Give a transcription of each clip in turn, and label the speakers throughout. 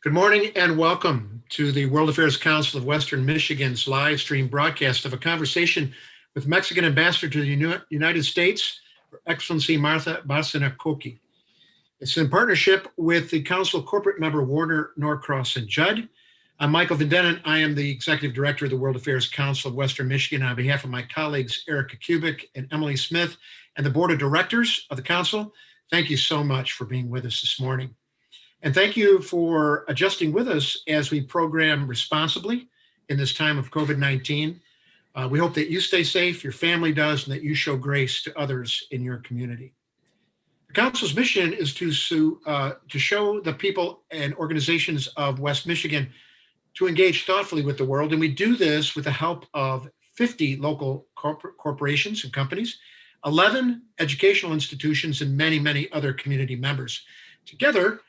Speaker 1: Good morning and welcome to the World Affairs Council of Western Michigan's live stream broadcast of a conversation with Mexican Ambassador to the United States, Excellency Martha Bárcena Coqui. It's in partnership with the Council Corporate Member Warner Norcross and Judd. I'm Michael Vendenin. I am the Executive Director of the World Affairs Council of Western Michigan. On behalf of my colleagues, Erica Kubik and Emily Smith, and the Board of Directors of the Council, thank you so much for being with us this morning. And thank you for adjusting with us as we program responsibly in this time of COVID-19. We hope that you stay safe, your family does, and that you show grace to others in your community. The Council's mission is to show the people and organizations of West Michigan to engage thoughtfully with the world. And we do this with the help of 50 local corporations and companies, 11 educational institutions, and many, many other community members. Together,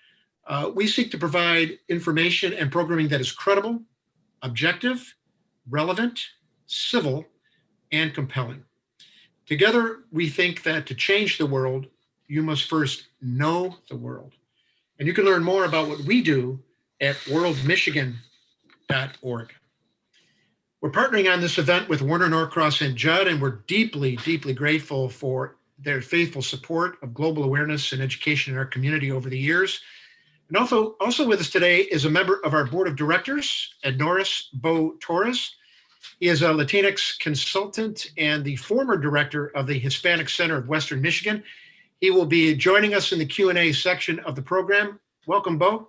Speaker 1: we seek to provide information and programming that is credible, objective, relevant, civil, and compelling. Together, we think that to change the world, you must first know the world. And you can learn more about what we do at worldmichigan.org. We're partnering on this event with Warner Norcross and Judd, and we're deeply, deeply grateful for their faithful support of global awareness and education in our community over the years. And also with us today is a member of our board of directors, Ednoris Bo Torres. He is a Latinx consultant and the former director of the Hispanic Center of Western Michigan. He will be joining us in the Q&A section of the program. Welcome, Bo.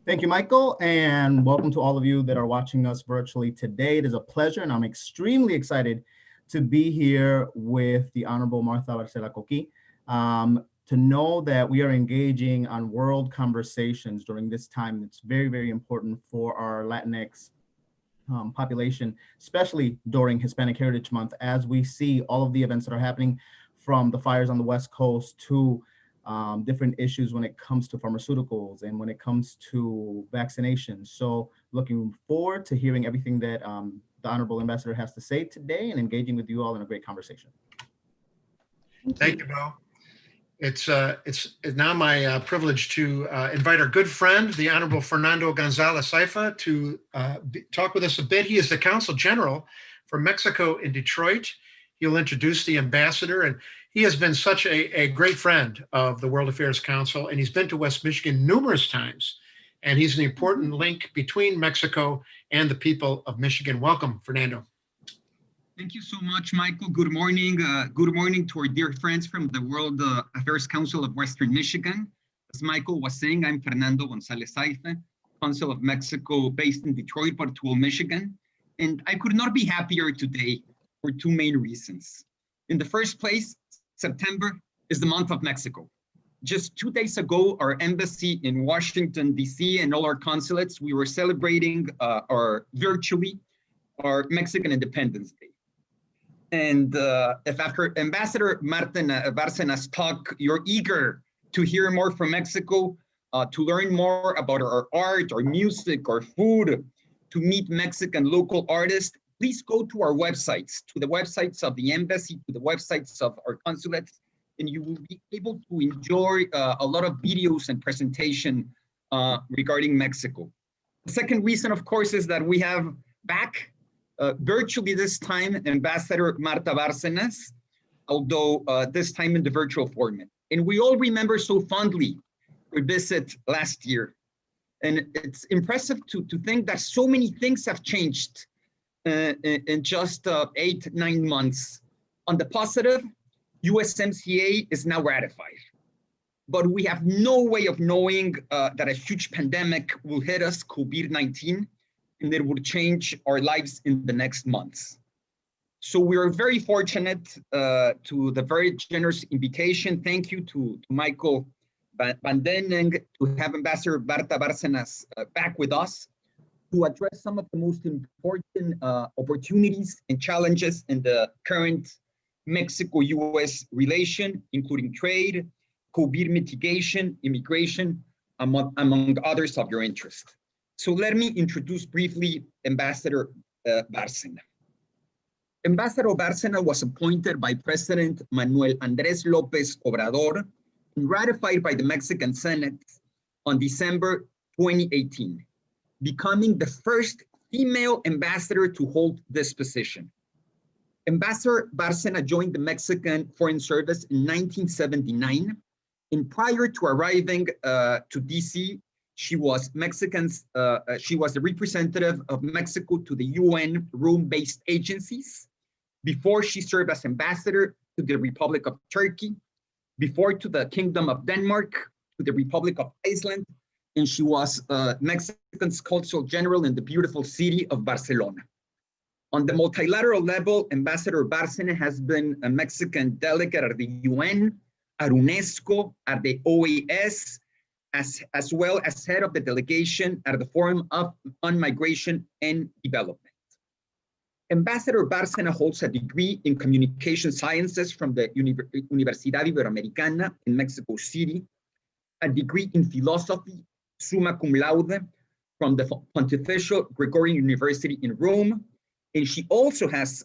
Speaker 2: Thank you, Michael, and welcome to all of you that are watching us virtually today. It is a pleasure, and I'm extremely excited to be here with the Honorable Martha Bárcena Coqui. To know that we are engaging on world conversations during this time. It's very, very important for our Latinx population, especially during Hispanic Heritage Month, as we see all of the events that are happening, from the fires on the West Coast to different issues when it comes to pharmaceuticals and when it comes to vaccinations. So looking forward to hearing everything that the Honorable Ambassador has to say today and engaging with you all in a great conversation.
Speaker 1: Thank you, Bo. It's now my privilege to invite our good friend, the Honorable Fernando Gonzalez to talk with us a bit. He is the Consul General for Mexico in Detroit. He'll introduce the ambassador, and he has been such a great friend of the World Affairs Council, and he's been to West Michigan numerous times, and he's an important link between Mexico and the people of Michigan. Welcome, Fernando.
Speaker 3: Thank you so much, Michael. Good morning. Good morning to our dear friends from the World Affairs Council of Western Michigan. As Michael was saying, I'm Fernando Gonzalez, Consul of Mexico based in Detroit, Portugal, Michigan. And I could not be happier today for two main reasons. In the first place, September is the month of Mexico. Just 2 days ago, our embassy in Washington, D.C. and all our consulates, we were celebrating virtually our Mexican Independence Day. And if after Ambassador Martha Bárcena's talk, you're eager to hear more from Mexico, to learn more about our art, our music, our food, to meet Mexican local artists, please go to our websites, to the websites of the embassy, to the websites of our consulates, and you will be able to enjoy a lot of videos and presentation regarding Mexico. The second reason, of course, is that we have back virtually this time, Ambassador Martha Bárcena, although this time in the virtual format. And we all remember so fondly her visit last year. And it's impressive to think that so many things have changed in just 8-9 months. On the positive, USMCA is now ratified. But we have no way of knowing that a huge pandemic will hit us, COVID-19, and it will change our lives in the next months. So we are very fortunate to the very generous invitation. Thank you to Michael Vendenin to have Ambassador Martha Bárcena back with us to address some of the most important opportunities and challenges in the current Mexico-U.S. relation, including trade, COVID mitigation, immigration, among others of your interest. So let me introduce briefly Ambassador Bárcena. Ambassador Bárcena was appointed by President Manuel Andrés López Obrador and ratified by the Mexican Senate on December 2018, becoming the first female ambassador to hold this position. Ambassador Bárcena joined the Mexican Foreign Service in 1979, and prior to arriving to DC, she was the representative of Mexico to the UN Rome-based agencies. Before, she served as ambassador to the Republic of Turkey, before to the Kingdom of Denmark, to the Republic of Iceland, and she was Mexican's consul general in the beautiful city of Barcelona. On the multilateral level, Ambassador Bárcena has been a Mexican delegate at the UN, at UNESCO, at the OAS, as well as head of the delegation at the Forum on Migration and Development. Ambassador Bárcena holds a degree in communication sciences from the Universidad Iberoamericana in Mexico City, a degree in philosophy, summa cum laude, from the Pontifical Gregorian University in Rome, and she also has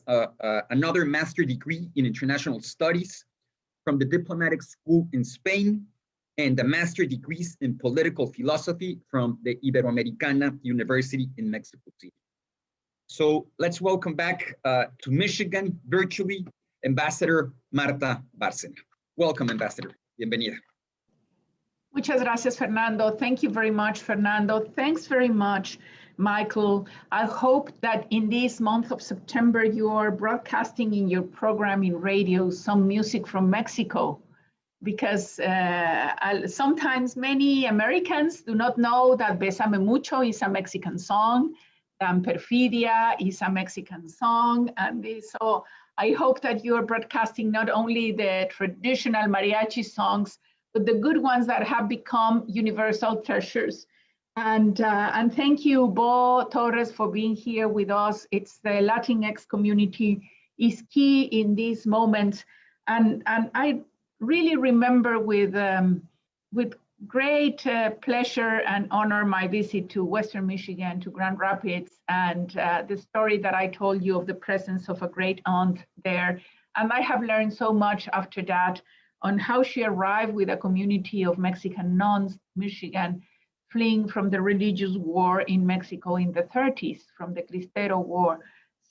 Speaker 3: another master's degree in international studies from the Diplomatic School in Spain, and a master's degrees in political philosophy from the Iberoamericana University in Mexico City. So let's welcome back to Michigan virtually, Ambassador Marta Bárcena. Welcome, Ambassador. Bienvenida.
Speaker 4: Muchas gracias, Fernando. Thank you very much, Fernando. Thanks very much, Michael. I hope that in this month of September, you are broadcasting in your program in radio some music from Mexico, because sometimes many Americans do not know that Bésame Mucho is a Mexican song, and Perfidia is a Mexican song. And so I hope that you are broadcasting not only the traditional mariachi songs, but the good ones that have become universal treasures. And thank you, Bo Torres, for being here with us. It's the Latinx community is key in these moments. And I really remember with great pleasure and honor my visit to Western Michigan, to Grand Rapids, and the story that I told you of the presence of a great aunt there. And I have learned so much after that on how she arrived with a community of Mexican nuns, Michigan, fleeing from the religious war in Mexico in the 30s, from the Cristero War.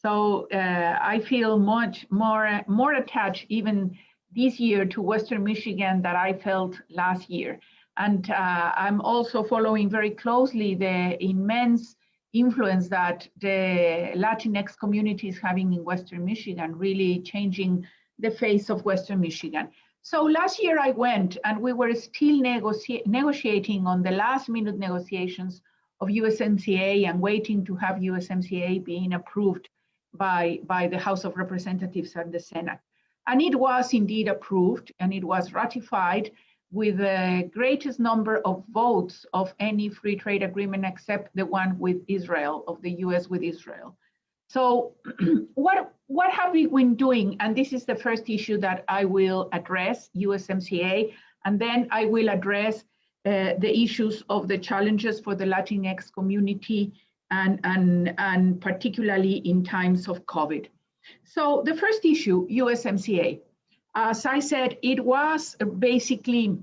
Speaker 4: So I feel much more attached even this year to Western Michigan than I felt last year. And I'm also following very closely the immense influence that the Latinx community is having in Western Michigan, really changing the face of Western Michigan. So last year I went, and we were still negotiating on the last minute negotiations of USMCA and waiting to have USMCA being approved by the House of Representatives and the Senate. And it was indeed approved, and it was ratified with the greatest number of votes of any free trade agreement except the one with Israel, of the US with Israel. So what have we been doing? And this is the first issue that I will address, USMCA, and then I will address the issues of the challenges for the Latinx community and particularly in times of COVID. So the first issue, USMCA. As I said, it was basically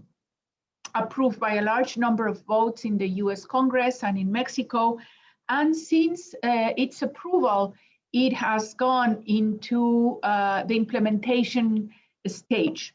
Speaker 4: approved by a large number of votes in the US Congress and in Mexico. And since its approval, it has gone into the implementation stage.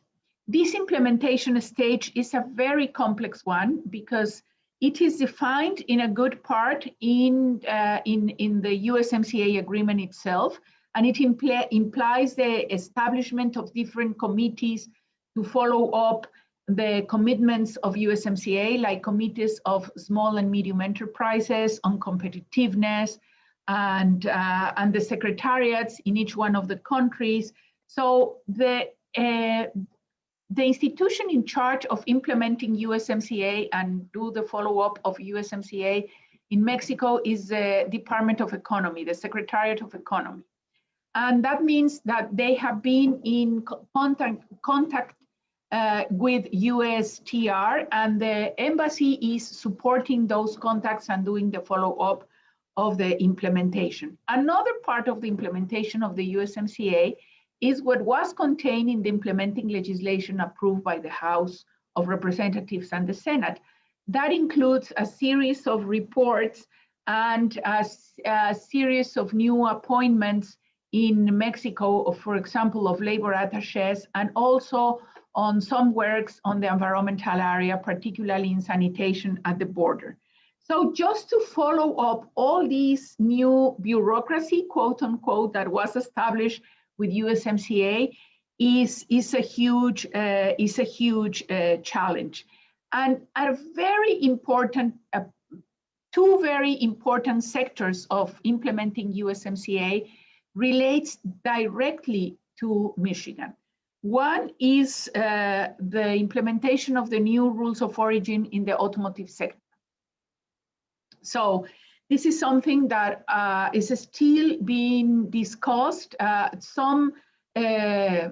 Speaker 4: This implementation stage is a very complex one because it is defined in a good part in the USMCA agreement itself, and it implies the establishment of different committees to follow up the commitments of USMCA, like committees of small and medium enterprises on competitiveness, and the secretariats in each one of the countries. So the institution in charge of implementing USMCA and do the follow-up of USMCA in Mexico is the Department of Economy, the Secretariat of Economy. And that means that they have been in contact with USTR, and the embassy is supporting those contacts and doing the follow-up of the implementation. Another part of the implementation of the USMCA is what was contained in the implementing legislation approved by the House of Representatives and the Senate. That includes a series of reports and a series of new appointments in Mexico, for example, of labor attaches, and also on some works on the environmental area, particularly in sanitation at the border. So just to follow up all these new bureaucracy, quote unquote, that was established with USMCA is a huge challenge. And a very important, two very important sectors of implementing USMCA relates directly to Michigan. One is the implementation of the new rules of origin in the automotive sector. So this is something that is still being discussed. Some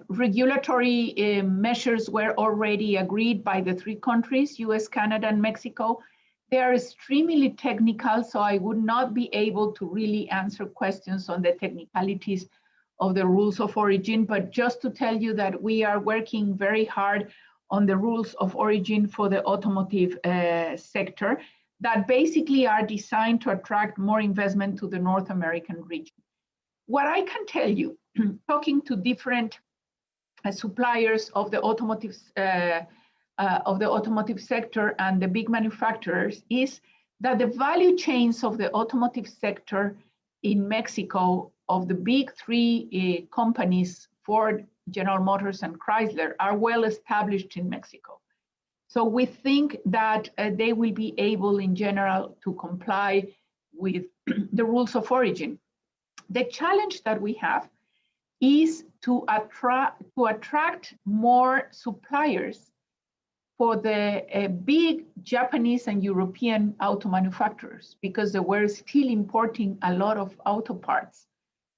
Speaker 4: regulatory measures were already agreed by the three countries, US, Canada, and Mexico. They are extremely technical, so I would not be able to really answer questions on the technicalities of the rules of origin, but just to tell you that we are working very hard on the rules of origin for the automotive sector that basically are designed to attract more investment to the North American region. What I can tell you, talking to different suppliers of the automotive sector and the big manufacturers, is that the value chains of the automotive sector in Mexico of the big three companies, Ford, General Motors, and Chrysler, are well established in Mexico. So we think that they will be able in general to comply with the rules of origin. The challenge that we have is to attract more suppliers for the big Japanese and European auto manufacturers, because they were still importing a lot of auto parts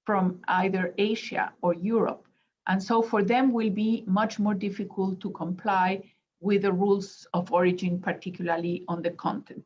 Speaker 4: from either Asia or Europe. And so for them will be much more difficult to comply with the rules of origin, particularly on the content.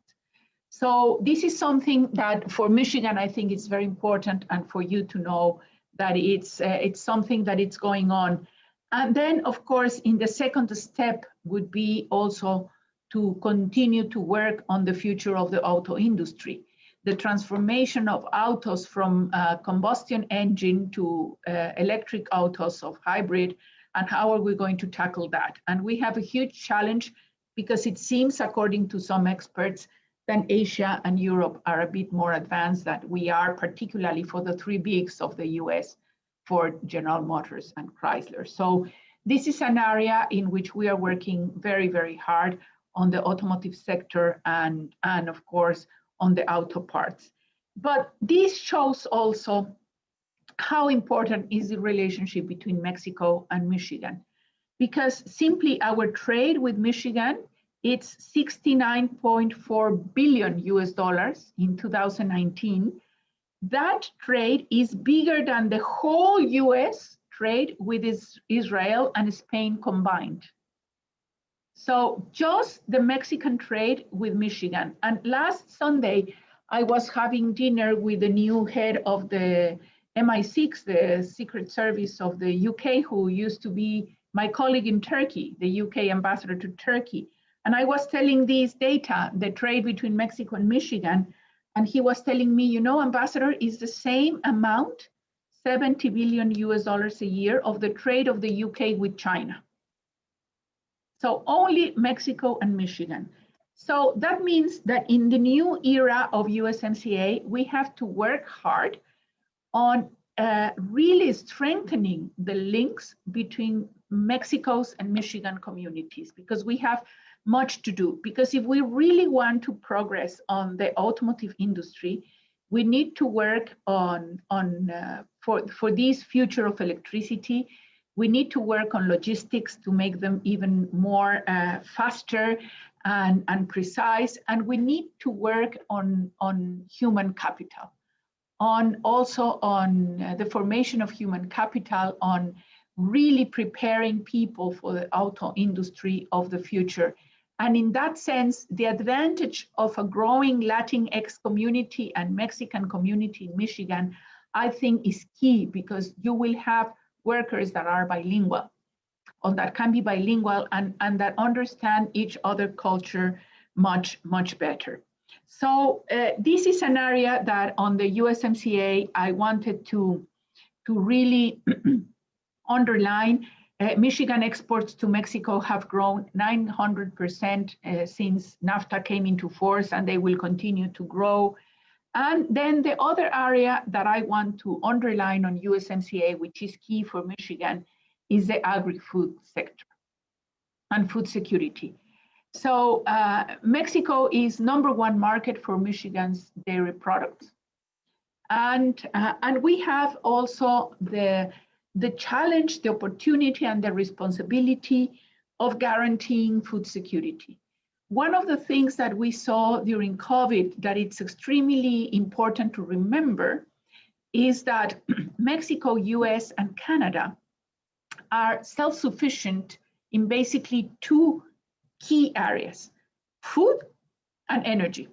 Speaker 4: So this is something that for Michigan, I think it's very important, and for you to know that it's something that it's going on. And then, of course, in the second step would be also to continue to work on the future of the auto industry, the transformation of autos from combustion engine to electric autos, of hybrid, and how are we going to tackle that? And we have a huge challenge because it seems, according to some experts, that Asia and Europe are a bit more advanced than we are, particularly for the three bigs of the US, Ford, General Motors, and Chrysler. So this is an area in which we are working very, very hard on the automotive sector and of course, on the auto parts. But this shows also how important is the relationship between Mexico and Michigan, because simply our trade with Michigan, it's $69.4 billion in 2019. That trade is bigger than the whole US trade with Israel and Spain combined. So just the Mexican trade with Michigan. And last Sunday, I was having dinner with the new head of the MI6, the Secret Service of the UK, who used to be my colleague in Turkey, the UK ambassador to Turkey. And I was telling these data, the trade between Mexico and Michigan, and he was telling me, you know, Ambassador, is the same amount, $70 billion a year, of the trade of the UK with China. So only Mexico and Michigan. So that means that in the new era of USMCA, we have to work hard on really strengthening the links between Mexico's and Michigan communities, because we have much to do. Because if we really want to progress on the automotive industry, we need to work on for this future of electricity. We need to work on logistics to make them even more faster and precise. And we need to work on human capital, also on the formation of human capital, on really preparing people for the auto industry of the future. And in that sense, the advantage of a growing Latinx community and Mexican community in Michigan, I think, is key, because you will have workers that are bilingual, or that can be bilingual and that understand each other culture much, much better. So this is an area that on the USMCA, I wanted to really underline. Michigan exports to Mexico have grown 900% since NAFTA came into force, and they will continue to grow. And then the other area that I want to underline on USMCA, which is key for Michigan, is the agri-food sector and food security. So Mexico is #1 market for Michigan's dairy products. And we have also the challenge, the opportunity, and the responsibility of guaranteeing food security. One of the things that we saw during COVID that it's extremely important to remember is that Mexico, US, and Canada are self-sufficient in basically 2 key areas: food and energy.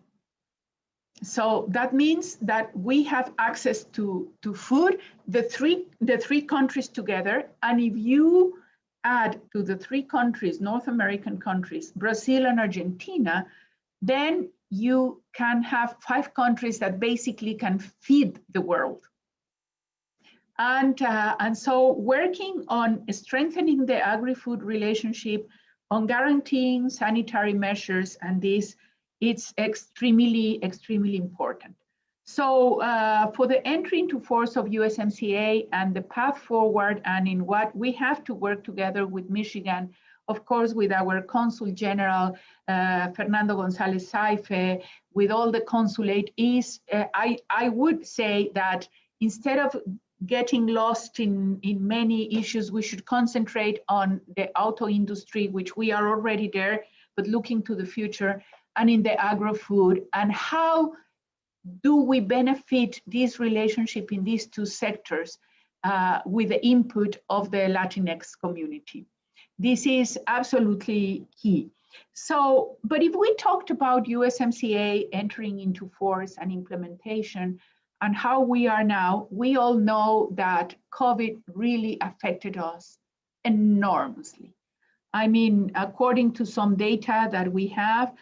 Speaker 4: So that means that we have access to food, the three countries together. And if you add to the 3 countries, North American countries, Brazil and Argentina, then you can have 5 countries that basically can feed the world. And so working on strengthening the agri-food relationship, on guaranteeing sanitary measures, and this, it's extremely, extremely important. So for the entry into force of USMCA and the path forward, and in what we have to work together with Michigan, of course, with our Consul General, Fernando Gonzalez, with all the consulate, is I would say that instead of getting lost in many issues, we should concentrate on the auto industry, which we are already there, but looking to the future, and in the agro-food, and how do we benefit this relationship in these 2 sectors with the input of the Latinx community. This is absolutely key. So, but if we talked about USMCA entering into force and implementation and how we are now, we all know that COVID really affected us enormously. I mean, according to some data that we have,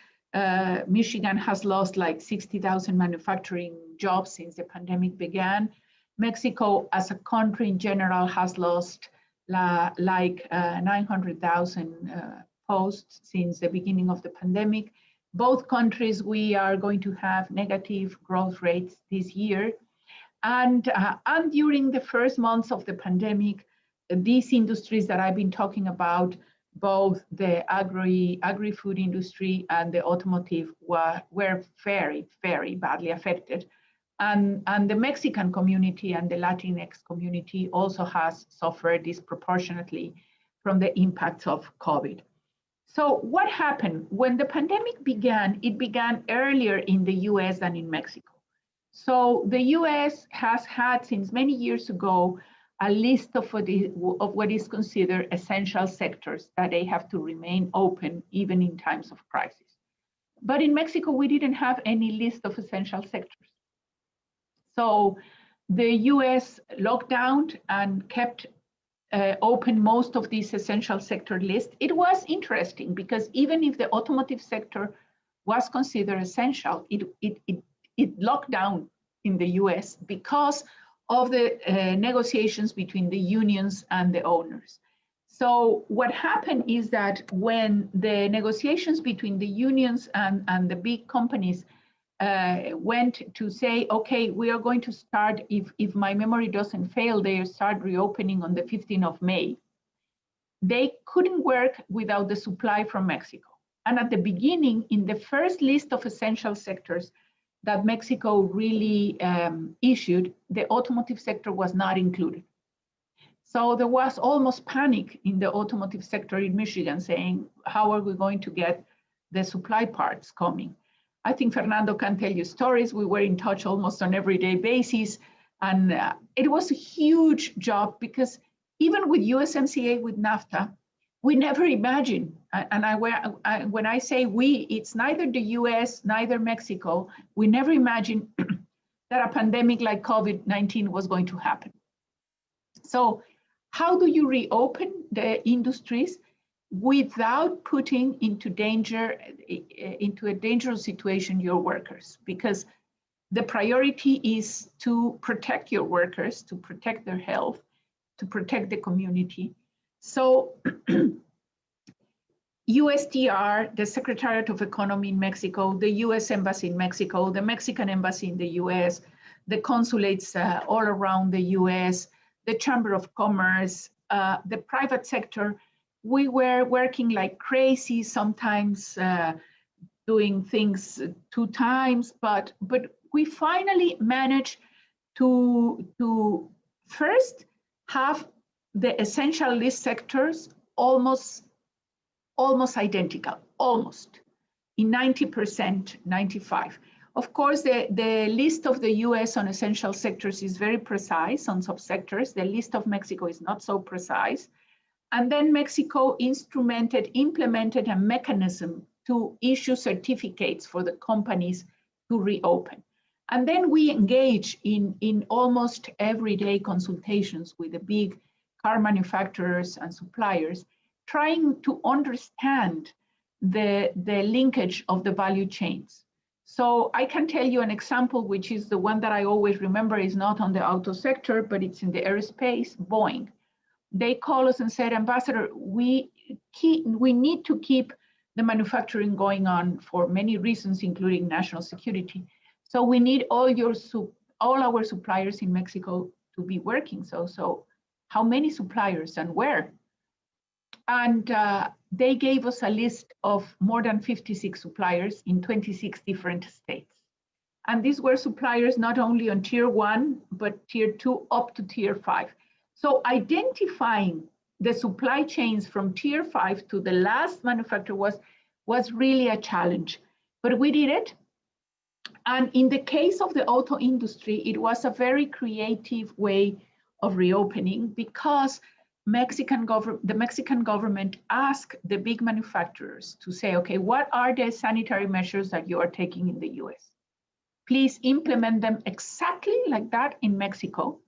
Speaker 4: Michigan has lost like 60,000 manufacturing jobs since the pandemic began. Mexico as a country in general has lost like 900,000 posts since the beginning of the pandemic. Both countries, we are going to have negative growth rates this year. And during the first months of the pandemic, these industries that I've been talking about, both the agri-food industry and the automotive were very, very badly affected. And the Mexican community and the Latinx community also has suffered disproportionately from the impacts of COVID. So what happened? When the pandemic began, it began earlier in the US than in Mexico. So the US has had, since many years ago, a list of what is considered essential sectors that they have to remain open even in times of crisis. But in Mexico, we didn't have any list of essential sectors. So the US locked down and kept open most of these essential sector list. It was interesting because even if the automotive sector was considered essential, it locked down in the US because of the negotiations between the unions and the owners. So what happened is that when the negotiations between the unions and the big companies went to say, okay, we are going to start, if my memory doesn't fail, they start reopening on the 15th of May. They couldn't work without the supply from Mexico. And at the beginning, in the first list of essential sectors that Mexico really issued, the automotive sector was not included. So there was almost panic in the automotive sector in Michigan saying, how are we going to get the supply parts coming? I think Fernando can tell you stories. We were in touch almost on an everyday basis. And it was a huge job because even with USMCA, with NAFTA, we never imagined, and when I say we, it's neither the US, neither Mexico, we never imagined that a pandemic like COVID-19 was going to happen. So how do you reopen the industries? without putting into a dangerous situation your workers, because the priority is to protect your workers, to protect their health, to protect the community. So USTR, the Secretariat of Economy in Mexico, the US Embassy in Mexico, the Mexican Embassy in the US, the consulates all around the US, the Chamber of Commerce, the private sector, we were working like crazy, sometimes doing things 2 times, but we finally managed to first have the essential list sectors almost identical, almost in 90%, 95%. Of course, the list of the US on essential sectors is very precise on subsectors. The list of Mexico is not so precise. And then Mexico implemented a mechanism to issue certificates for the companies to reopen. And then we engage in almost everyday consultations with the big car manufacturers and suppliers, trying to understand the linkage of the value chains. So I can tell you an example, which is the one that I always remember, is not on the auto sector, but it's in the aerospace, Boeing. They call us and said, Ambassador, we need to keep the manufacturing going on for many reasons, including national security. So we need all our suppliers in Mexico to be working. So how many suppliers and where? And they gave us a list of more than 56 suppliers in 26 different states. And these were suppliers not only on tier 1, but tier 2 up to tier 5. So identifying the supply chains from tier 5 to the last manufacturer was really a challenge, but we did it. And in the case of the auto industry, it was a very creative way of reopening, because the Mexican government asked the big manufacturers to say, okay, what are the sanitary measures that you are taking in the US? Please implement them exactly like that in Mexico,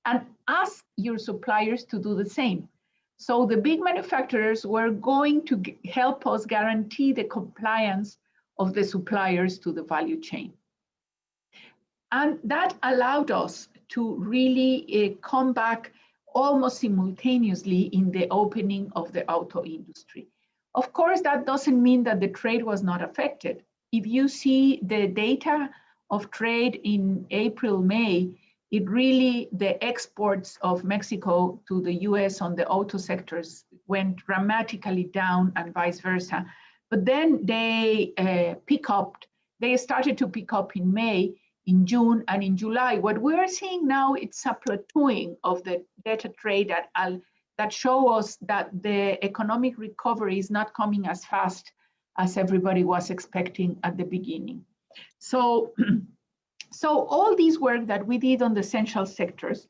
Speaker 4: and ask your suppliers to do the same. So the big manufacturers were going to help us guarantee the compliance of the suppliers to the value chain. And that allowed us to really come back almost simultaneously in the opening of the auto industry. Of course, that doesn't mean that the trade was not affected. If you see the data of trade in April, May, the exports of Mexico to the US on the auto sectors went dramatically down, and vice versa. But then they started to pick up in May, in June, and in July. What we're seeing now, it's a plateauing of the data trade that show us that the economic recovery is not coming as fast as everybody was expecting at the beginning. So all this work that we did on the essential sectors,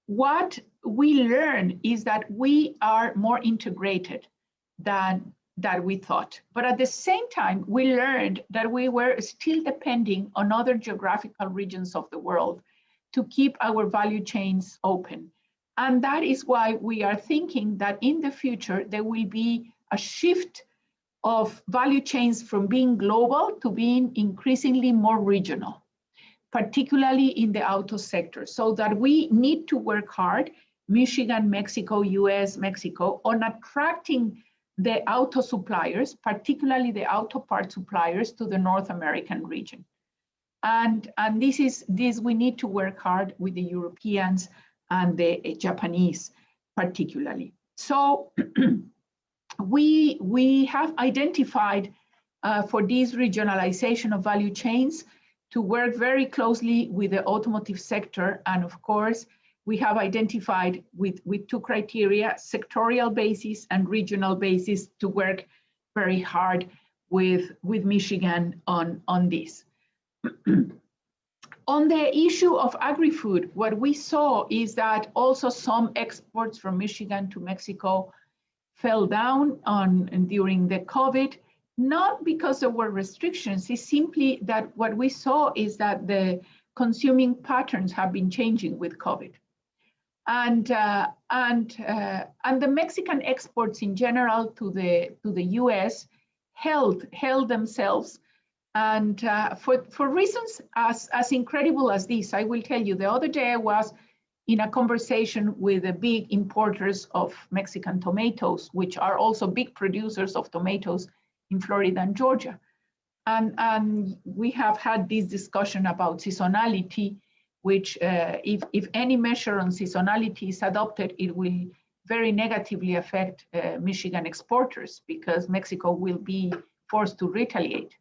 Speaker 4: what we learned is that we are more integrated than we thought. But at the same time, we learned that we were still depending on other geographical regions of the world to keep our value chains open. And that is why we are thinking that in the future, there will be a shift of value chains from being global to being increasingly more regional, particularly in the auto sector, so that we need to work hard, Michigan, Mexico, US, Mexico, on attracting the auto suppliers, particularly the auto part suppliers, to the North American region. And this we need to work hard with the Europeans and the Japanese particularly. So we have identified for this regionalization of value chains to work very closely with the automotive sector. And of course, we have identified with 2 criteria, sectorial basis and regional basis, to work very hard with Michigan on this. On the issue of agri-food, what we saw is that also some exports from Michigan to Mexico fell down during the COVID, not because there were restrictions. It's simply that what we saw is that the consuming patterns have been changing with COVID. And the Mexican exports in general to the U.S. held themselves, and for reasons as incredible as this. I will tell you, the other day I was in a conversation with the big importers of Mexican tomatoes, which are also big producers of tomatoes in Florida and Georgia. And we have had this discussion about seasonality, which if any measure on seasonality is adopted, it will very negatively affect Michigan exporters, because Mexico will be forced to retaliate.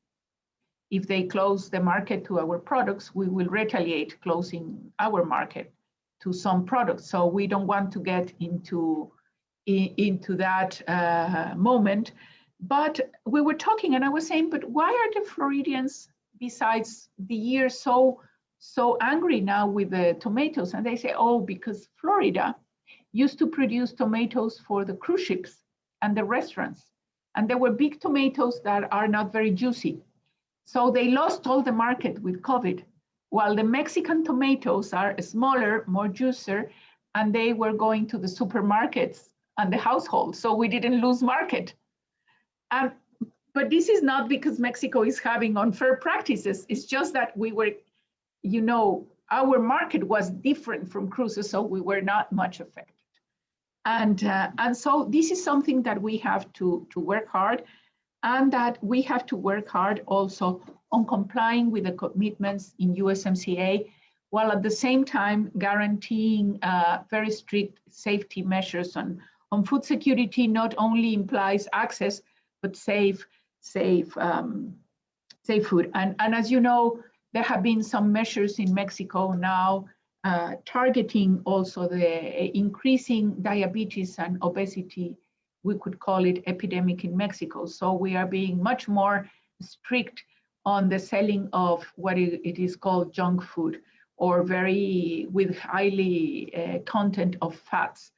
Speaker 4: If they close the market to our products, we will retaliate closing our market to some products. So we don't want to get into that moment. But we were talking, and I was saying, but why are the Floridians, besides the year, so angry now with the tomatoes? And they say, oh, because Florida used to produce tomatoes for the cruise ships and the restaurants. And there were big tomatoes that are not very juicy. So they lost all the market with COVID, while the Mexican tomatoes are smaller, more juicier, and they were going to the supermarkets and the households. So we didn't lose market. But this is not because Mexico is having unfair practices. It's just that we were, our market was different from cruises, so we were not much affected. And so this is something that we have to work hard, and that we have to work hard also on complying with the commitments in USMCA, while at the same time guaranteeing very strict safety measures on food security. Not only implies access, but safe food. And as you know, there have been some measures in Mexico now targeting also the increasing diabetes and obesity, we could call it epidemic in Mexico. So we are being much more strict on the selling of what it is called junk food, or with highly content of fats.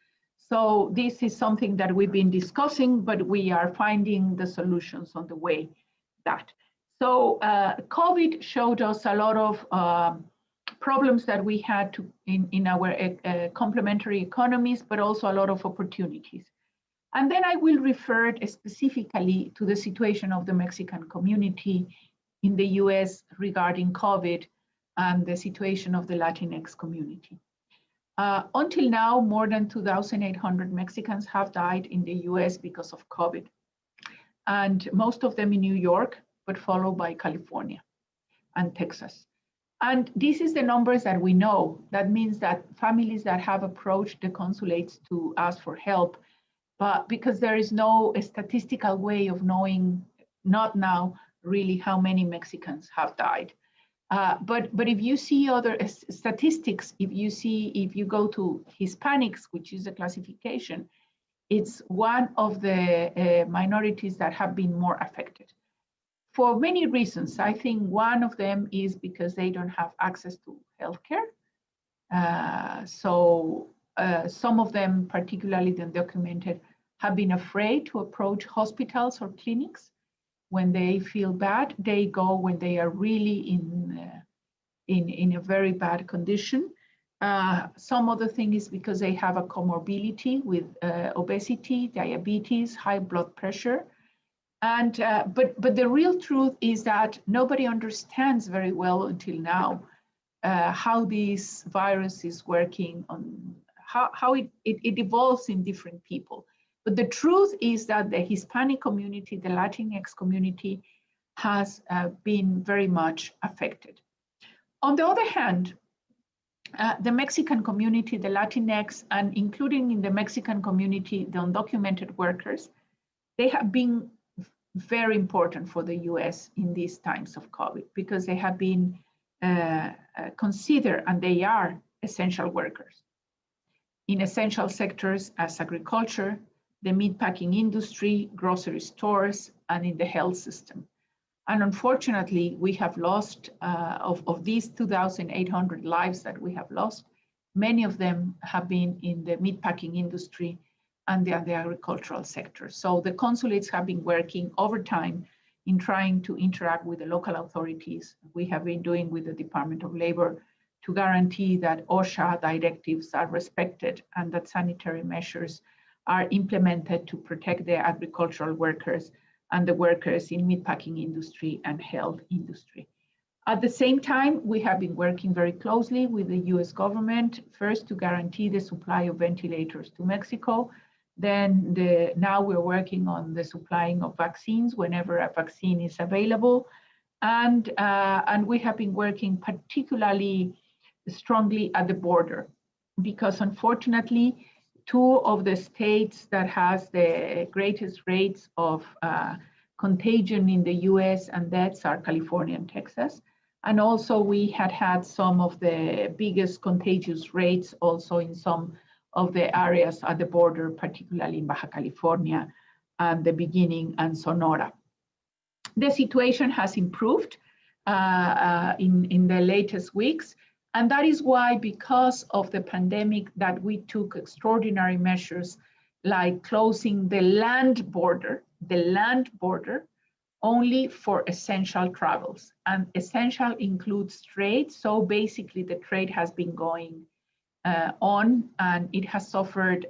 Speaker 4: So this is something that we've been discussing, but we are finding the solutions on the way that. So COVID showed us a lot of problems that we had in our complementary economies, but also a lot of opportunities. And then I will refer specifically to the situation of the Mexican community in the US regarding COVID, and the situation of the Latinx community. Until now, more than 2,800 Mexicans have died in the US because of COVID, and most of them in New York, but followed by California and Texas. And this is the numbers that we know. That means that families that have approached the consulates to ask for help, but because there is no statistical way of knowing, not now, really how many Mexicans have died. But if you see other statistics, if you go to Hispanics, which is a classification, it's one of the minorities that have been more affected. For many reasons. I think one of them is because they don't have access to healthcare. So some of them, particularly the undocumented, have been afraid to approach hospitals or clinics. When they feel bad, they go when they are really in a very bad condition. Some other thing is because they have a comorbidity with obesity, diabetes, high blood pressure. And but the real truth is that nobody understands very well until now how this virus is working, on how it evolves in different people. But the truth is that the Hispanic community, the Latinx community, has been very much affected. On the other hand, the Mexican community, the Latinx, and including in the Mexican community, the undocumented workers, they have been very important for the US in these times of COVID, because they have been considered, and they are essential workers in essential sectors as agriculture, the meatpacking industry, grocery stores, and in the health system. And unfortunately, we have lost, of these 2,800 lives that we have lost, many of them have been in the meatpacking industry and the agricultural sector. So the consulates have been working overtime in trying to interact with the local authorities. We have been doing with the Department of Labor to guarantee that OSHA directives are respected and that sanitary measures are implemented to protect the agricultural workers and the workers in meatpacking industry and health industry. At the same time, we have been working very closely with the US government, first to guarantee the supply of ventilators to Mexico. Then now we're working on the supplying of vaccines whenever a vaccine is available. And we have been working particularly strongly at the border, because unfortunately, two of the states that has the greatest rates of contagion in the US and deaths are California and Texas. And also we had some of the biggest contagious rates also in some of the areas at the border, particularly in Baja California and the beginning and Sonora. The situation has improved in the latest weeks. And that is why, because of the pandemic, that we took extraordinary measures like closing the land border only for essential travels. And essential includes trade. So basically the trade has been going on, and it has suffered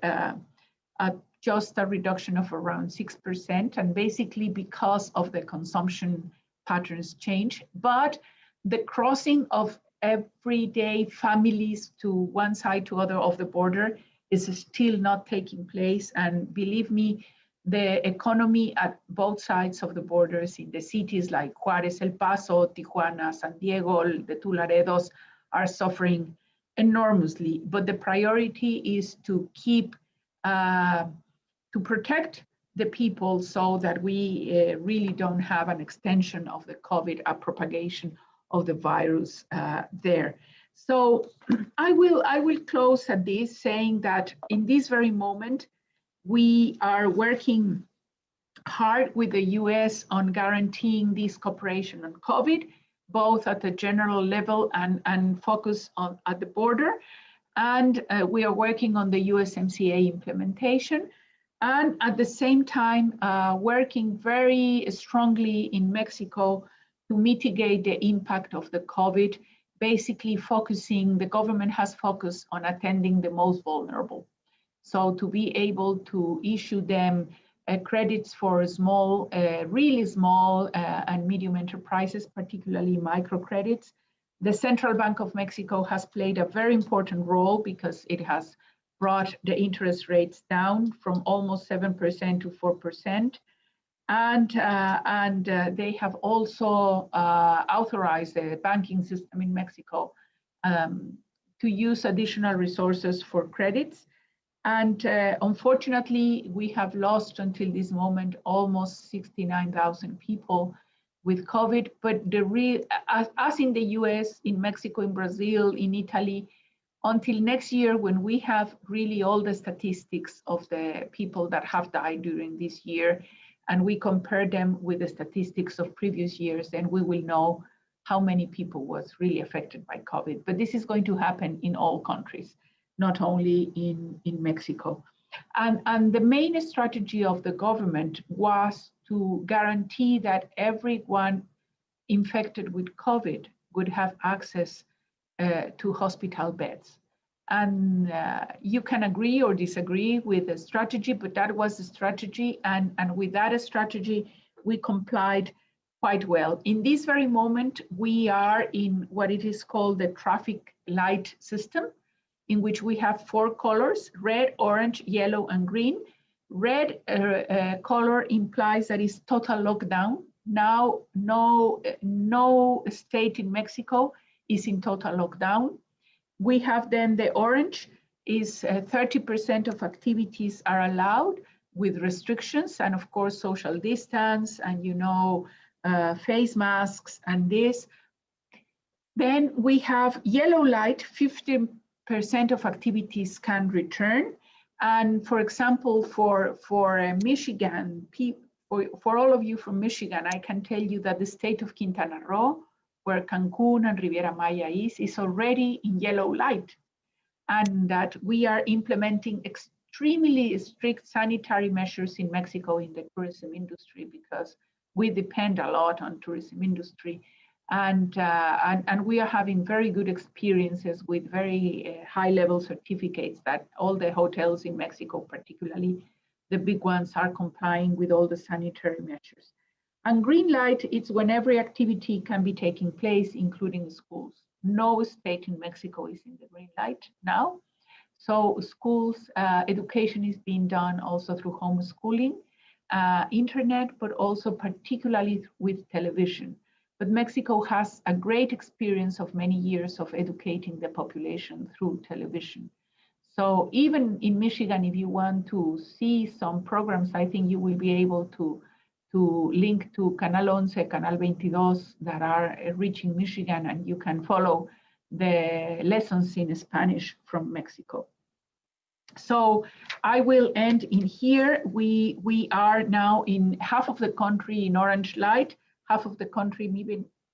Speaker 4: just a reduction of around 6%, and basically because of the consumption patterns change. But the crossing of everyday families to one side to other of the border is still not taking place. And believe me, the economy at both sides of the borders in the cities like Juarez, El Paso, Tijuana, San Diego, the two Laredos are suffering enormously. But the priority is to keep, to protect the people so that we really don't have an extension of the COVID, a propagation of the virus there. So I will close at this saying that in this very moment, we are working hard with the US on guaranteeing this cooperation on COVID, both at the general level and focus on at the border. And we are working on the USMCA implementation. And at the same time, working very strongly in Mexico to mitigate the impact of the COVID, basically focusing, the government has focused on attending the most vulnerable. So to be able to issue them credits for small, really small and medium enterprises, particularly microcredits. The Central Bank of Mexico has played a very important role because it has brought the interest rates down from almost 7% to 4%. And they have also authorized the banking system in Mexico to use additional resources for credits. And unfortunately, we have lost until this moment almost 69,000 people with COVID. But as in the US, in Mexico, in Brazil, in Italy, until next year, when we have really all the statistics of the people that have died during this year, and we compare them with the statistics of previous years, then we will know how many people was really affected by COVID. But this is going to happen in all countries, not only in Mexico. And the main strategy of the government was to guarantee that everyone infected with COVID would have access to hospital beds. And you can agree or disagree with the strategy, but that was the strategy. And with that strategy, we complied quite well. In this very moment, we are in what it is called the traffic light system, in which we have 4 colors: red, orange, yellow, and green. Red color implies that it's total lockdown. Now, no state in Mexico is in total lockdown. We have then the orange is 30% of activities are allowed with restrictions, and of course, social distance and, face masks and this. Then we have yellow light, 50% of activities can return. And for example, for Michigan, for all of you from Michigan, I can tell you that the state of Quintana Roo, where Cancun and Riviera Maya is already in yellow light, and that we are implementing extremely strict sanitary measures in Mexico in the tourism industry, because we depend a lot on tourism industry. And we are having very good experiences with very high-level certificates that all the hotels in Mexico, particularly the big ones, are complying with all the sanitary measures. And green light, it's when every activity can be taking place, including schools. No state in Mexico is in the green light now. So schools, education is being done also through homeschooling, internet, but also particularly with television. But Mexico has a great experience of many years of educating the population through television. So even in Michigan, if you want to see some programs, I think you will be able to link to Canal 11, Canal 22 that are reaching Michigan, and you can follow the lessons in Spanish from Mexico. So I will end in here. We are now in half of the country in orange light, half of the country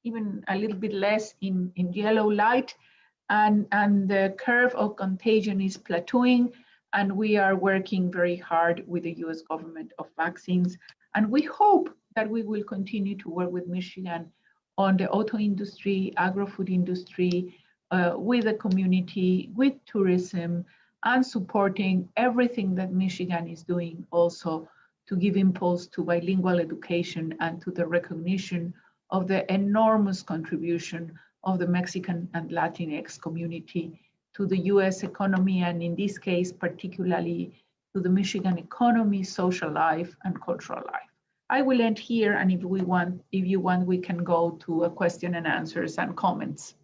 Speaker 4: even a little bit less in yellow light, and the curve of contagion is plateauing, and we are working very hard with the US government of vaccines. And we hope that we will continue to work with Michigan on the auto industry, agro-food industry, with the community, with tourism, and supporting everything that Michigan is doing also to give impulse to bilingual education and to the recognition of the enormous contribution of the Mexican and Latinx community to the US economy, and in this case, particularly to the Michigan economy, social life, and cultural life. I will end here, and if you want, we can go to a question and answers and comments.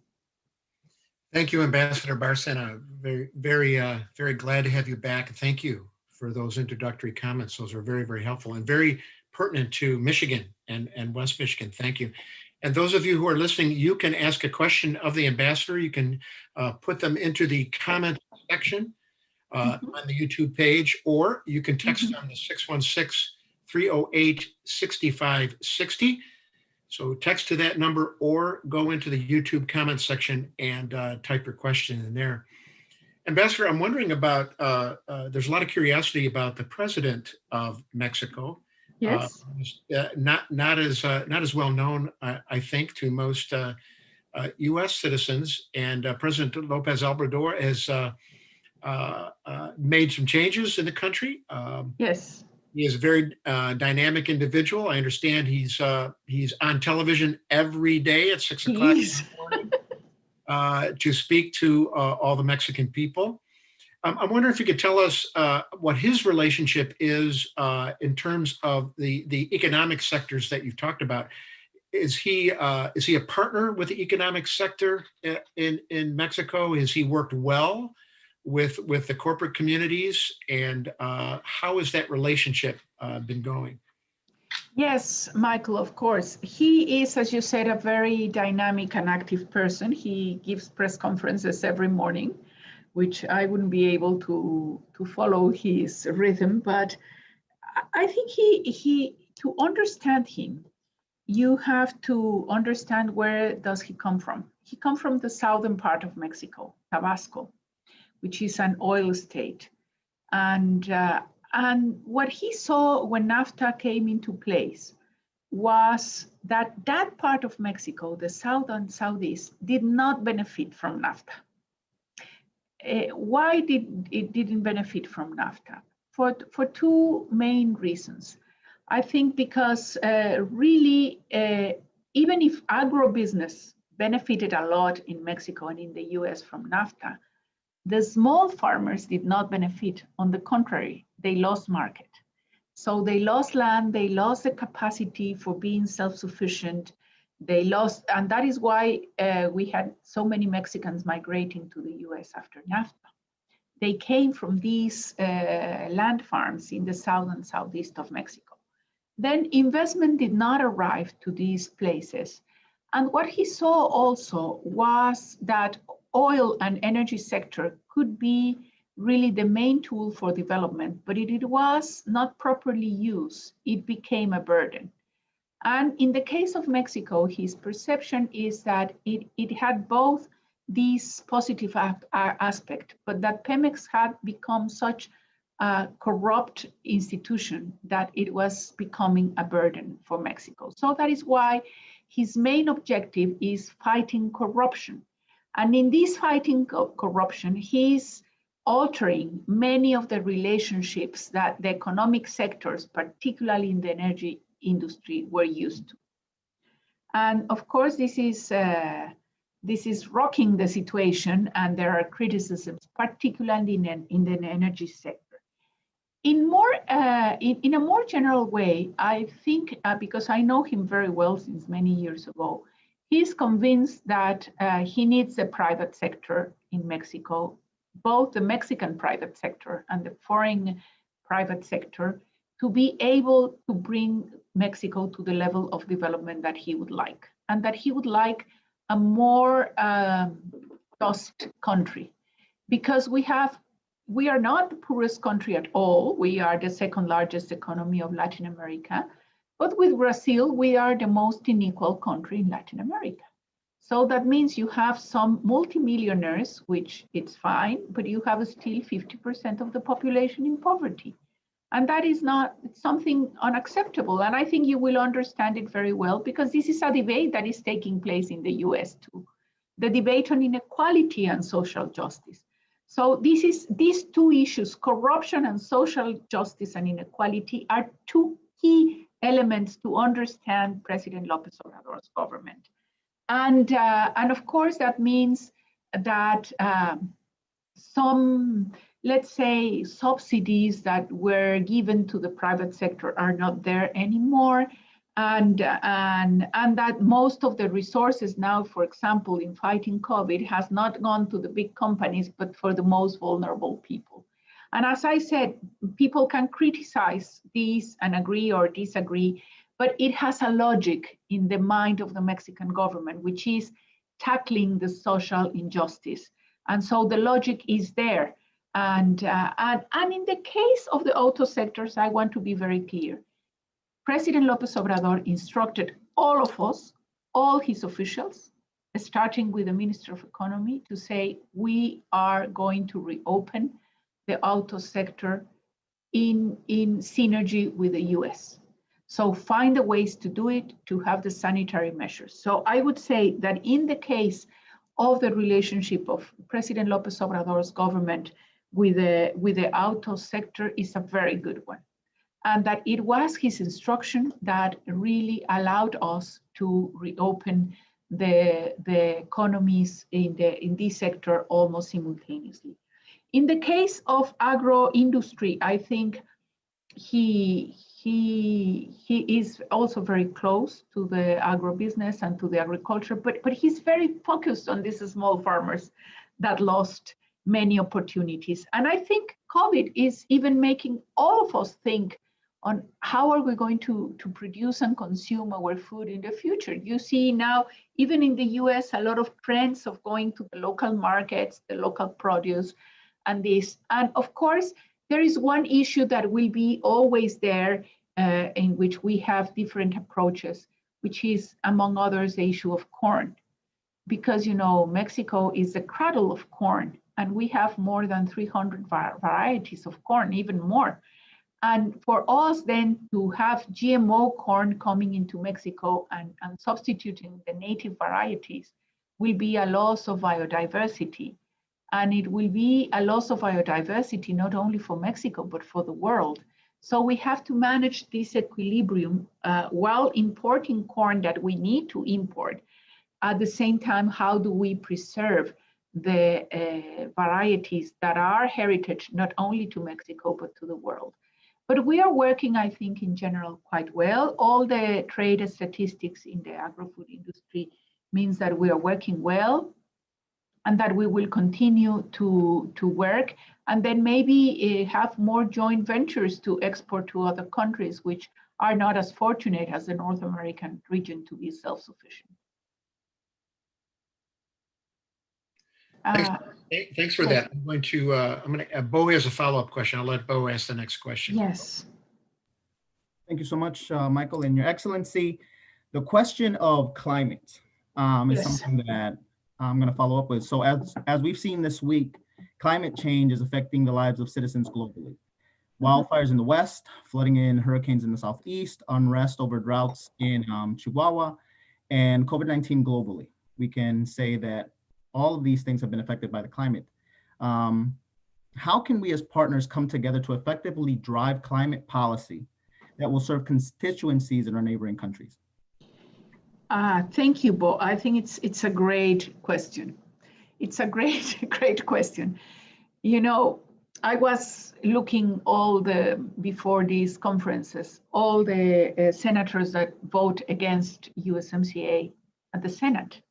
Speaker 1: Thank you, Ambassador Bárcena. Very glad to have you back. Thank you for those introductory comments. Those are very, very helpful and very pertinent to Michigan and West Michigan. Thank you. And those of you who are listening, you can ask a question of the ambassador. You can put them into the comment section on the YouTube page, or you can text on the 616-308-6560. So text to that number or go into the YouTube comment section and type your question in there. Ambassador, I'm wondering about, there's a lot of curiosity about the president of Mexico.
Speaker 4: Yes.
Speaker 1: Not as well known, I think, to most U.S. citizens. And President López Obrador has made some changes in the country.
Speaker 4: Yes.
Speaker 1: He is a very dynamic individual. I understand he's on television every day at 6 o'clock in the morning to speak to all the Mexican people. I'm wondering if you could tell us what his relationship is in terms of the economic sectors that you've talked about. Is he a partner with the economic sector in Mexico? Has he worked well with the corporate communities, and how has that relationship been going?
Speaker 4: Yes, Michael, of course. He is, as you said, a very dynamic and active person. He gives press conferences every morning, which I wouldn't be able to follow his rhythm. But I think to understand him, you have to understand where does he come from. He comes from the southern part of Mexico, Tabasco, which is an oil state. And what he saw when NAFTA came into place was that part of Mexico, the south and southeast, did not benefit from NAFTA. Why it didn't benefit from NAFTA? For two main reasons. I think because really, even if agribusiness benefited a lot in Mexico and in the US from NAFTA, the small farmers did not benefit. On the contrary, they lost market. So they lost land, they lost the capacity for being self-sufficient. They lost, and that is why we had so many Mexicans migrating to the US after NAFTA. They came from these land farms in the south and southeast of Mexico. Then investment did not arrive to these places. And what he saw also was that oil and energy sector could be really the main tool for development, but it was not properly used. It became a burden. And in the case of Mexico, his perception is that it had both these positive aspect, but that Pemex had become such a corrupt institution that it was becoming a burden for Mexico. So that is why his main objective is fighting corruption. And in this fighting corruption, he's altering many of the relationships that the economic sectors, particularly in the energy industry, were used to. And of course, this is rocking the situation, and there are criticisms, particularly in the energy sector. In a more general way, I think, because I know him very well since many years ago, he's convinced that he needs a private sector in Mexico, both the Mexican private sector and the foreign private sector, to be able to bring Mexico to the level of development that he would like, and that he would like a more just country, because we are not the poorest country at all. We are the second largest economy of Latin America, but with Brazil, we are the most unequal country in Latin America. So that means you have some multimillionaires, which it's fine, but you have still 50% of the population in poverty. And that is not something unacceptable. And I think you will understand it very well, because this is a debate that is taking place in the US too. The debate on inequality and social justice. So these two issues, corruption and social justice and inequality, are two key elements to understand President López Obrador's government. And of course, that means that some, let's say, subsidies that were given to the private sector are not there anymore. And that most of the resources now, for example, in fighting COVID, has not gone to the big companies, but for the most vulnerable people. And as I said, people can criticize these and agree or disagree, but it has a logic in the mind of the Mexican government, which is tackling the social injustice. And so the logic is there. And in the case of the auto sectors, I want to be very clear. President López Obrador instructed all of us, all his officials, starting with the Minister of Economy, to say we are going to reopen the auto sector in synergy with the US. So find the ways to do it, to have the sanitary measures. So I would say that in the case of the relationship of President López Obrador's government with the auto sector is a very good one. And that it was his instruction that really allowed us to reopen the economies in this sector almost simultaneously. In the case of agro industry, I think he is also very close to the agribusiness and to the agriculture, but he's very focused on these small farmers that lost many opportunities. And I think COVID is even making all of us think on how are we going to produce and consume our food in the future. You see now, even in the US, a lot of trends of going to the local markets, the local produce, and this. And of course, there is one issue that will be always there, in which we have different approaches, which is, among others, the issue of corn. Because, you know, Mexico is the cradle of corn, and we have more than 300 varieties of corn, even more. And for us then to have GMO corn coming into Mexico and substituting the native varieties will be a loss of biodiversity. And it will be a loss of biodiversity, not only for Mexico, but for the world. So we have to manage this equilibrium while importing corn that we need to import. At the same time, how do we preserve the varieties that are heritage, not only to Mexico, but to the world? But we are working, I think, in general quite well. All the trade statistics in the agro-food industry means that we are working well and that we will continue to work, and then maybe have more joint ventures to export to other countries which are not as fortunate as the North American region to be self-sufficient.
Speaker 1: Thanks for that. Bo has a follow-up question. I'll let Bo ask the next question.
Speaker 4: Yes.
Speaker 2: Thank you so much, Michael, and Your Excellency. The question of climate is something that I'm going to follow up with. So as we've seen this week, climate change is affecting the lives of citizens globally. Wildfires in the west, flooding in hurricanes in the southeast, unrest over droughts in Chihuahua, and COVID-19 globally. We can say that all of these things have been affected by the climate. How can we as partners come together to effectively drive climate policy that will serve constituencies in our neighboring countries?
Speaker 4: Thank you, Bo. I think it's a great question. It's a great question. You know, I was looking before these conferences, all the senators that vote against USMCA at the Senate,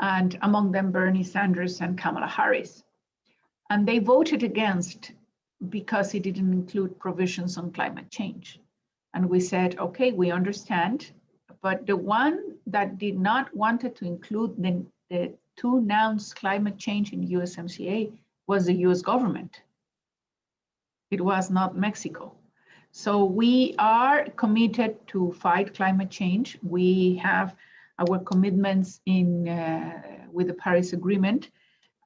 Speaker 4: and among them Bernie Sanders and Kamala Harris. And they voted against because it didn't include provisions on climate change. And we said, okay, we understand, but the one that did not wanted to include the to announce climate change in USMCA was the US government. It was not Mexico. So we are committed to fight climate change. We have our commitments with the Paris Agreement.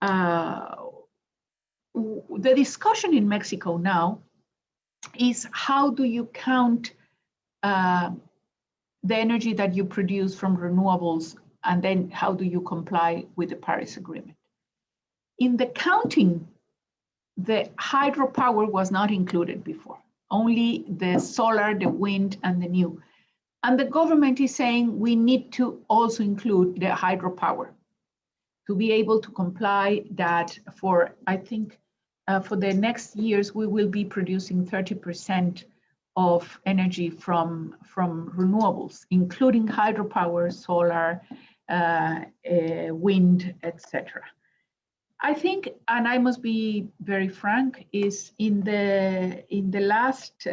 Speaker 4: The discussion in Mexico now is how do you count the energy that you produce from renewables, and then how do you comply with the Paris Agreement? In the counting, the hydropower was not included before, only the solar, the wind, and the new. And the government is saying we need to also include the hydropower to be able to comply that for, I think, for the next years, we will be producing 30% of energy from renewables, including hydropower, solar, wind, etc. I think, and I must be very frank, is in the last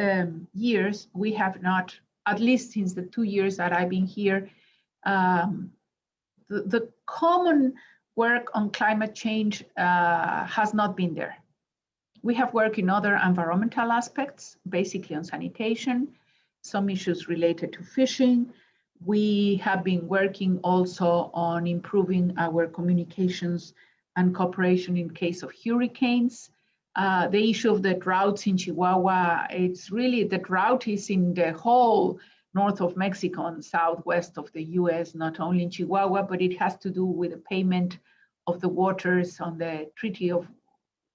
Speaker 4: years, we have not, at least since the 2 years that I've been here, the common work on climate change has not been there. We have worked in other environmental aspects, basically on sanitation, some issues related to fishing. We have been working also on improving our communications and cooperation in case of hurricanes. The issue of the droughts in Chihuahua, it's really, the drought is in the whole north of Mexico and southwest of the US, not only in Chihuahua, but it has to do with the payment of the waters on the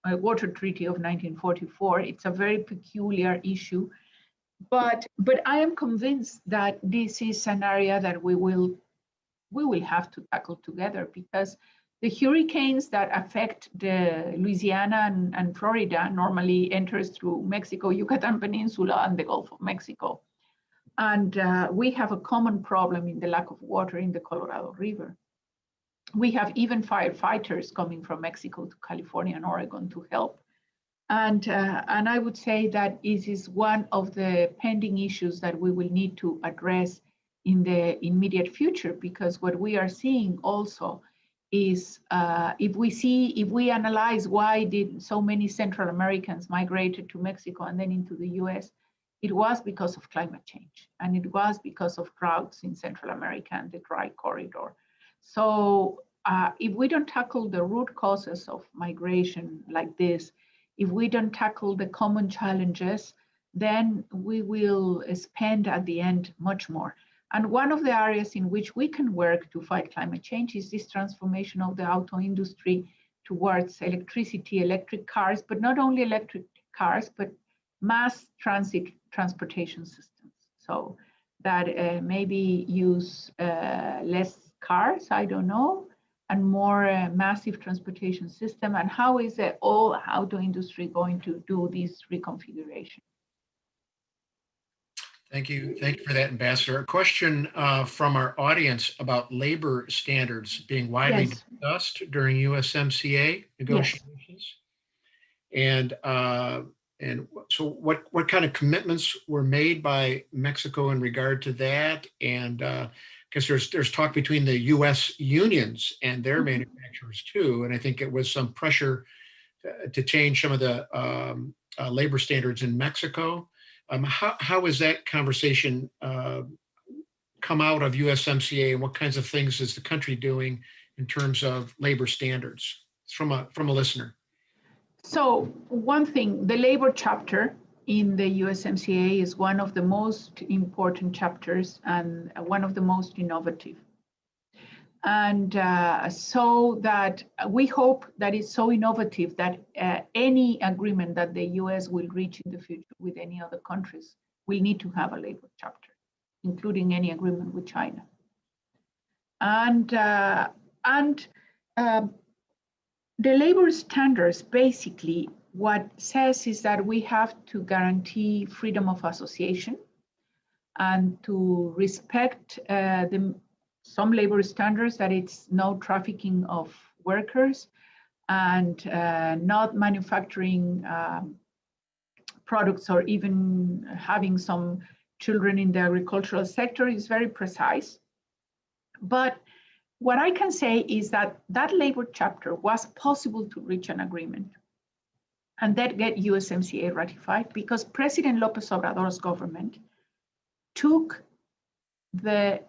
Speaker 4: Water Treaty of 1944. It's a very peculiar issue, but I am convinced that this is an area that we will have to tackle together, because the hurricanes that affect the Louisiana and Florida normally enters through Mexico, Yucatan Peninsula, and the Gulf of Mexico. And we have a common problem in the lack of water in the Colorado River. We have even firefighters coming from Mexico to California and Oregon to help. And I would say that it is one of the pending issues that we will need to address in the immediate future, because what we are seeing also is if we analyze why did so many Central Americans migrated to Mexico and then into the US, it was because of climate change, and it was because of droughts in Central America and the dry corridor. So if we don't tackle the root causes of migration like this, if we don't tackle the common challenges, then we will spend at the end much more. And one of the areas in which we can work to fight climate change is this transformation of the auto industry towards electricity, electric cars, but not only electric cars, but mass transit transportation systems. So that maybe use less cars, I don't know, and more massive transportation system. And how is the all auto industry going to do this reconfiguration?
Speaker 1: Thank you for that, Ambassador. A question from our audience about labor standards being widely discussed during USMCA negotiations. Yes. And so what kind of commitments were made by Mexico in regard to that? And because there's talk between the US unions and their manufacturers too. And I think it was some pressure to change some of the labor standards in Mexico. How has that conversation come out of USMCA, and what kinds of things is the country doing in terms of labor standards? From a listener.
Speaker 4: So one thing, the labor chapter in the USMCA is one of the most important chapters and one of the most innovative. And so that we hope that it's so innovative that any agreement that the US will reach in the future with any other countries will need to have a labor chapter, including any agreement with China. And the labor standards, basically, what says is that we have to guarantee freedom of association and to respect some labor standards, that it's no trafficking of workers and not manufacturing products or even having some children in the agricultural sector. Is very precise. But what I can say is that that labor chapter was possible to reach an agreement and that get USMCA ratified because President López Obrador's government took the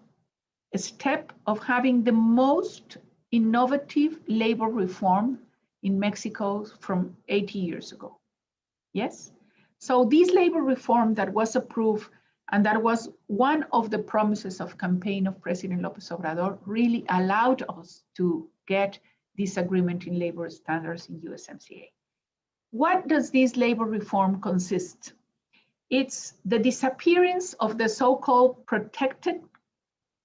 Speaker 4: step of having the most innovative labor reform in Mexico from 80 years ago. Yes? So this labor reform that was approved, and that was one of the promises of campaign of President López Obrador, really allowed us to get this agreement in labor standards in USMCA. What does this labor reform consist? It's the disappearance of the so-called protected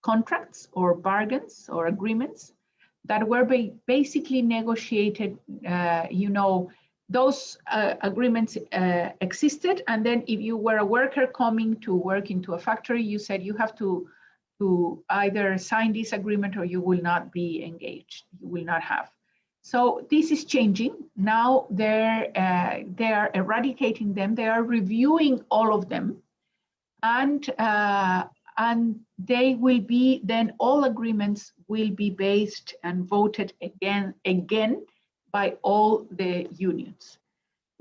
Speaker 4: contracts or bargains or agreements that were basically negotiated. Those agreements existed, and then if you were a worker coming to work into a factory, you said you have to either sign this agreement or you will not be engaged, you will not have. So this is changing. Now they are eradicating them, they are reviewing all of them, and they will be, then all agreements will be based and voted again by all the unions.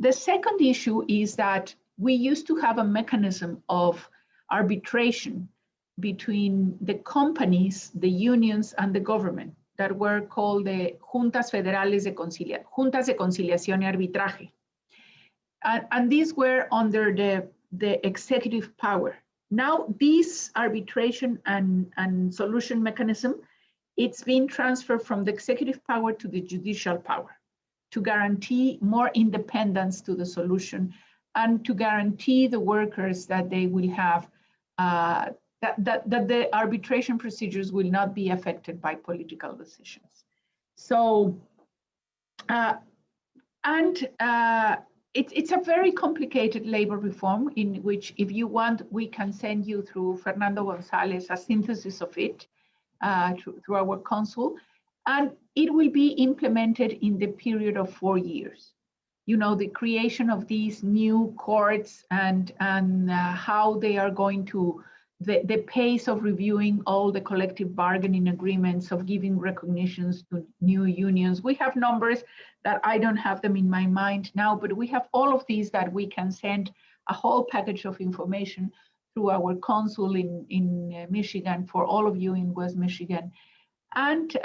Speaker 4: The second issue is that we used to have a mechanism of arbitration between the companies, the unions, and the government that were called the Juntas Federales de Juntas de Conciliación y Arbitraje. And these were under the executive power. Now, this arbitration and solution mechanism, it's been transferred from the executive power to the judicial power to guarantee more independence to the solution and to guarantee the workers that they will have, that the arbitration procedures will not be affected by political decisions. So, it's a very complicated labor reform in which, if you want, we can send you through Fernando Gonzalez a synthesis of it through our consul, and it will be implemented in the period of 4 years. You know, the creation of these new courts and how they are going to, the pace of reviewing all the collective bargaining agreements, of giving recognitions to new unions. We have numbers that I don't have them in my mind now, but we have all of these that we can send a whole package of information through our consul in Michigan for all of you in West Michigan. And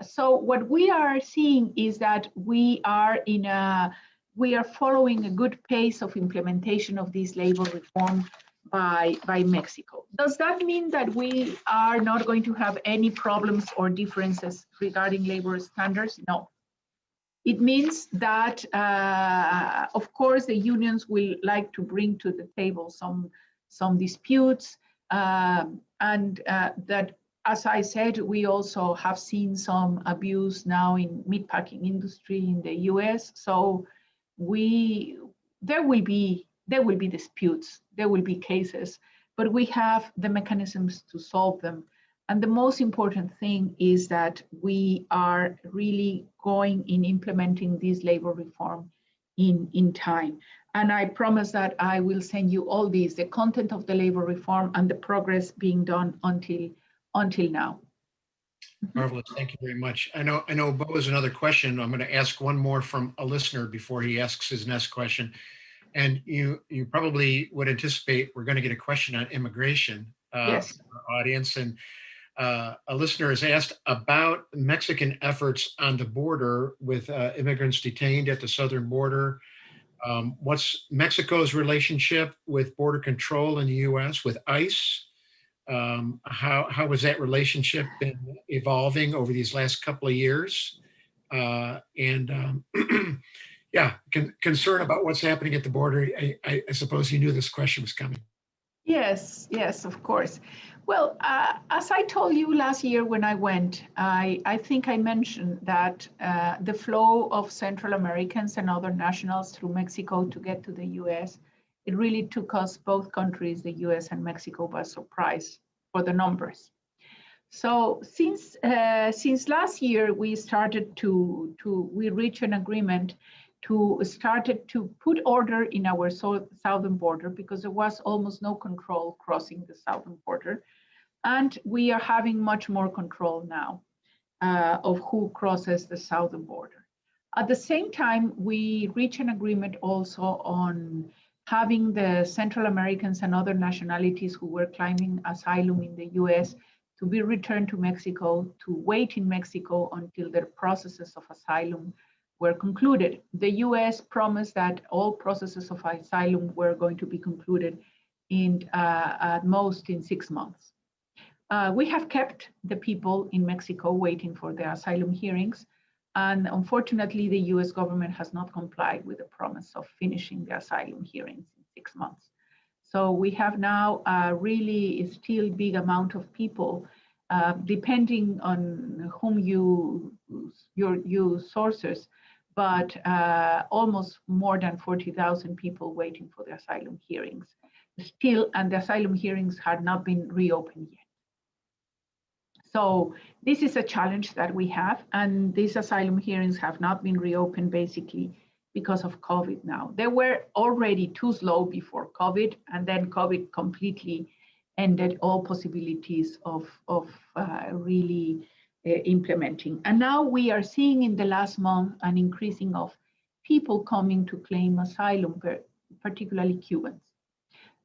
Speaker 4: so what we are seeing is that we are following a good pace of implementation of this labor reform by Mexico. Does that mean that we are not going to have any problems or differences regarding labor standards? No. It means that, of course, the unions will like to bring to the table some disputes, and that, as I said, we also have seen some abuse now in meatpacking industry in the US. So there will be disputes, there will be cases, but we have the mechanisms to solve them. And the most important thing is that we are really going in implementing this labor reform in time. And I promise that I will send you all these, the content of the labor reform and the progress being done until now.
Speaker 1: Marvelous, thank you very much. I know Bo has another question. I'm going to ask one more from a listener before he asks his next question. And you probably would anticipate we're going to get a question on immigration
Speaker 4: Yes.
Speaker 1: from our audience. And a listener has asked about Mexican efforts on the border with immigrants detained at the southern border. What's Mexico's relationship with border control in the U.S. with ICE? How has that relationship been evolving over these last couple of years? Yeah, concern about what's happening at the border. I suppose you knew this question was coming.
Speaker 4: Yes, yes, of course. Well, as I told you last year when I went, I think I mentioned that the flow of Central Americans and other nationals through Mexico to get to the US, it really took us, both countries, the US and Mexico, by surprise for the numbers. So since last year, we started we reached an agreement started to put order in our southern border, because there was almost no control crossing the southern border. And we are having much more control now of who crosses the southern border. At the same time, we reached an agreement also on having the Central Americans and other nationalities who were claiming asylum in the US to be returned to Mexico, to wait in Mexico until their processes of asylum were concluded. The US promised that all processes of asylum were going to be concluded at most in 6 months. We have kept the people in Mexico waiting for their asylum hearings, and unfortunately, the US government has not complied with the promise of finishing the asylum hearings in 6 months. So we have now a really still big amount of people, depending on whom you sources, but almost more than 40,000 people waiting for the asylum hearings still, and the asylum hearings had not been reopened yet. So this is a challenge that we have, and these asylum hearings have not been reopened basically because of COVID now. They were already too slow before COVID, and then COVID completely ended all possibilities of really implementing. And now we are seeing in the last month an increasing of people coming to claim asylum, particularly Cubans.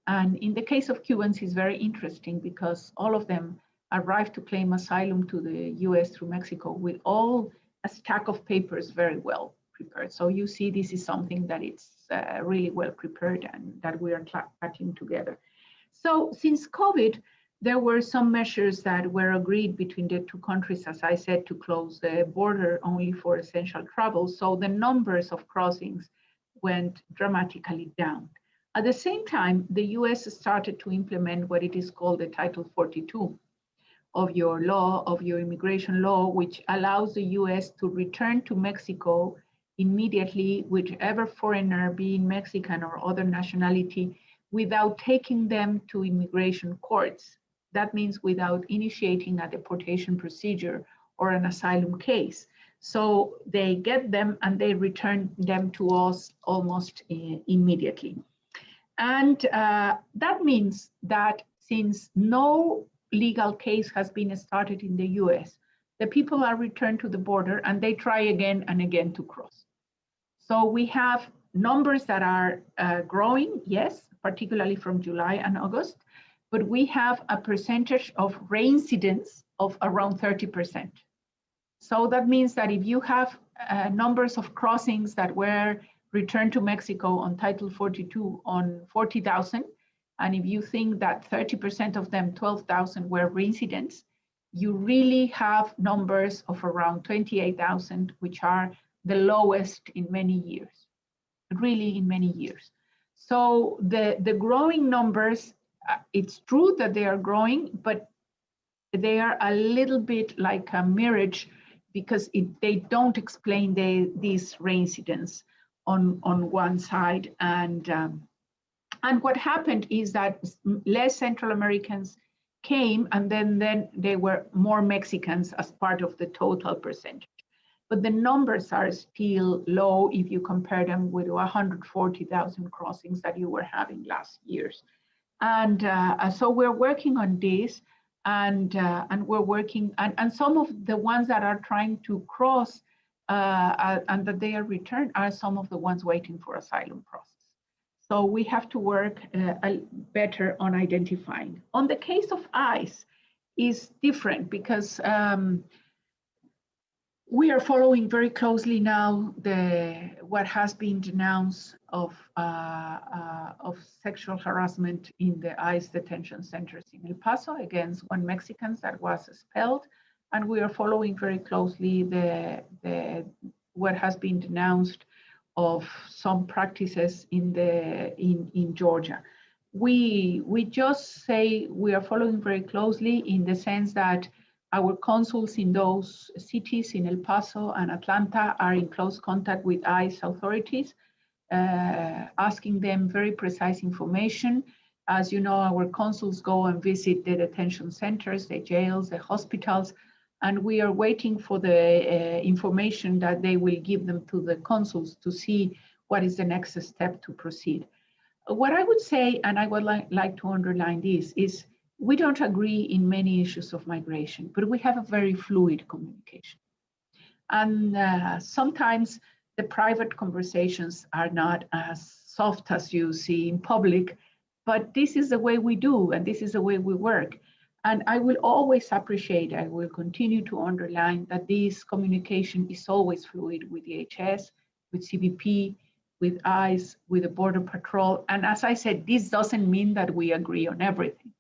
Speaker 4: And in the case of Cubans, it's very interesting because all of them arrived to claim asylum to the US through Mexico with all a stack of papers very well prepared. So you see, this is something that it's really well prepared and that we are tackling together. So since COVID, there were some measures that were agreed between the two countries, as I said, to close the border only for essential travel. So the numbers of crossings went dramatically down. At the same time, the US started to implement what it is called the Title 42 of your law, of your immigration law, which allows the US to return to Mexico immediately whichever foreigner, being Mexican or other nationality, without taking them to immigration courts. That means without initiating a deportation procedure or an asylum case. So they get them and they return them to us almost immediately. And that means that since no legal case has been started in the US, the people are returned to the border and they try again and again to cross. So we have numbers that are growing, yes, particularly from July and August, but we have a percentage of reincidence of around 30%. So that means that if you have numbers of crossings that were returned to Mexico on Title 42 on 40,000, and if you think that 30% of them, 12,000, were reincidents, you really have numbers of around 28,000, which are the lowest in many years, really in many years. So the growing numbers, it's true that they are growing, but they are a little bit like a mirage because they don't explain these reincidents on one side. And what happened is that less Central Americans came, and then there were more Mexicans as part of the total percentage. But the numbers are still low if you compare them with 140,000 crossings that you were having last years. And so we're working on this, and we're working, and some of the ones that are trying to cross and that they are returned are some of the ones waiting for asylum process. So we have to work better on identifying. On the case of ICE, is different because We are following very closely now what has been denounced of sexual harassment in the ICE detention centers in El Paso against one Mexican that was expelled, and we are following very closely what has been denounced of some practices in Georgia. We just say we are following very closely in the sense that our consuls in those cities, in El Paso and Atlanta, are in close contact with ICE authorities, asking them very precise information. As you know, our consuls go and visit the detention centers, the jails, the hospitals, and we are waiting for the information that they will give them to the consuls to see what is the next step to proceed. What I would say, and I would like to underline this, is we don't agree in many issues of migration, but we have a very fluid communication. And sometimes the private conversations are not as soft as you see in public, but this is the way we do, and this is the way we work. And I will always appreciate, I will continue to underline that this communication is always fluid with DHS, with CBP, with ICE, with the Border Patrol. And as I said, this doesn't mean that we agree on everything.